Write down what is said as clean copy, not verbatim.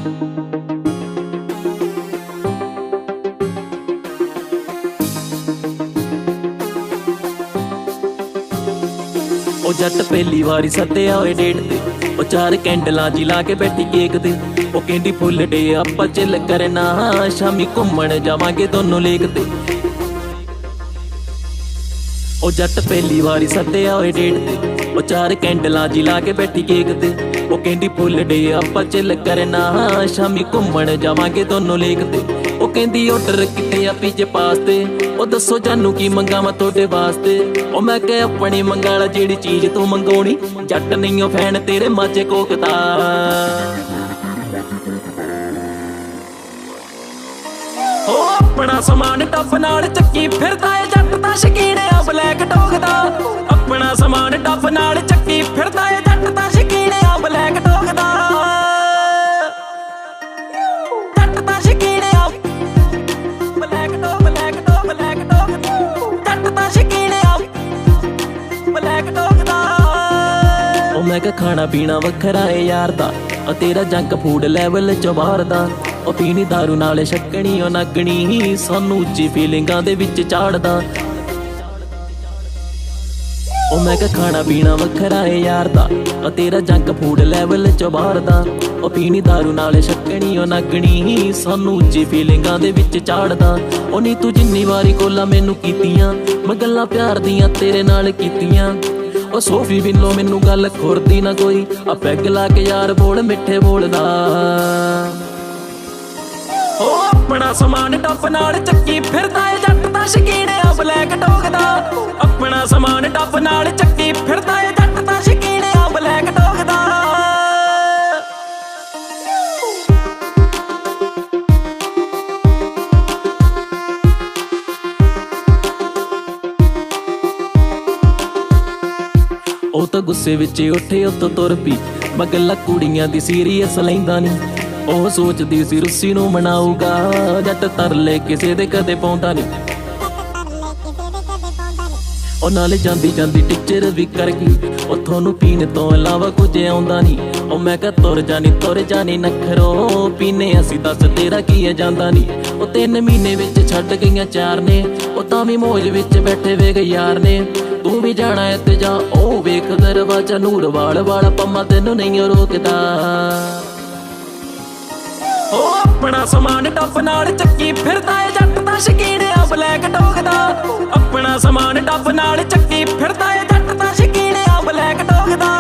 ओ जट पहली वारी सद्दे होए डेट ते, ओ 4 कैंडलां जी ला के बैठी केक ते। ओ कहंदी फुल डे आपां चिल करना, शामी घुम्मण जावांगे दोनों लेक ते। ओ जट पहली वारी सद्दे होए डेट ते, ओ 4 कैंडलां जी ला के बैठी केक ते। ओ कहंदी फुल डे आपां चिल करना, शामी घुम्मण जावांगे दोनों लेक ते। ओ कहंदी ऑर्डर किते आ पिज़्ज़े पास्ते, ओ दसो जानू की मंगावां तोड़े वास्ते। ओ मैं कह अपनी मंगाला जेड़ी चीज तू मंगोनी, जट नहीं ओ फैन तेरे माचे कोकदा। ओ अपना समान टप नाल चक्की फिरदा है जट दा शकीन आ ब्लैक डॉग दा। अपना समान टप नाल चक्की फिरदा है जट दा शकीन आ ब्लैक डॉग दा। जट दा शकीन आ black dog, black dog, black dog, जट दा शकीन आ ब्लैक डॉग दा। ओ मैं कह खाना पीना वखरा है यार दा, ओ तेरा जंक फूड लैवल चो बाहर दा। ओ पीनी दारू नाल छकनी ओ नगनी, सानू उच्ची फीलिंगां दे विच चाड़दा। ओ मैं कह खाना पीना वखरा है यार दा, ओ तेरा जंक फूड लैवल चो बाहर दा। ओ पीनी दारू नाल छकनी ओ नगनी, सानू उच्ची फीलिंगां दे विच चाड़दा। ओ नी तू जिन्नी वारी कोला मैनू कीतियां, मैं गल्लां प्यार दियां तेरे नाल कीतियां। ओ सोफी बिनो मैनू गल खुरदी ना कोई, आ पैग ला के यार बोल मिठे बोलदा। ओ अपना समान टप नाल चक्की फिरदा है जट दा शकीन आ ब्लैक डॉग दा। अपना समान टप नाल चक्की फिरदा है जट दा शकीन आ ब्लैक डॉग दा। ओ तो गुस्से विच उठे उतो तुर पी, मैं गल्लां कुड़ियां दी सीरीयस लैंदा नी। ਉਹ ਸੋਚਦੀ ਸੀ ਰੁੱਸੀ ਨੂੰ ਮਨਾਊਗਾ, ਜੱਟ ਤਰਲੇ ਕਿਸੇ ਦੇ ਕਦੇ ਪਾਉਂਦਾ ਨਹੀਂ। ਉਹ ਨਾਲੇ ਜਾਂਦੀ ਜਾਂਦੀ ਟੀਚਰ ਵੀ ਕਰ ਗਈ, ਉਹ ਤੁਹਾਨੂੰ ਪੀਣ ਤੋਂ ਇਲਾਵਾ ਕੁਝ ਆਉਂਦਾ ਨਹੀਂ। ਉਹ ਮੈਂ ਕਿਹਾ ਤੁਰ ਜਾਣੀ ਨਖਰੋ, ਪੀਨੇ ਅਸੀਂ ਦੱਸ ਤੇਰਾ ਕੀ ਹੈ ਜਾਂਦਾ ਨਹੀਂ। ਉਹ 3 ਮਹੀਨੇ ਵਿੱਚ ਛੱਡ ਗਈਆਂ 4 ਨੇ, ਉਹ ਤਾਂ ਵੀ ਮੌਜ ਵਿੱਚ ਬੈਠੇ ਵੇਖ ਯਾਰ ਨੇ। ਤੂੰ ਵੀ ਜਾਣਾ ਏ ਤੇ ਜਾ ਉਹ ਵੇਖ ਦਰਵਾਜ਼ਾ, ਨੂਰ ਵਾਲਾ ਪੰਮਾ ਤੈਨੂੰ ਨਹੀਂ ਰੋਕਦਾ। ओ अपना समान टप नाल चक्की फिरदा है जट दा शकीन आ ब्लैक डॉग दा। अपना समान टप नाल चक्की फिरदा है जट दा शकीन आ ब्लैक डॉग दा।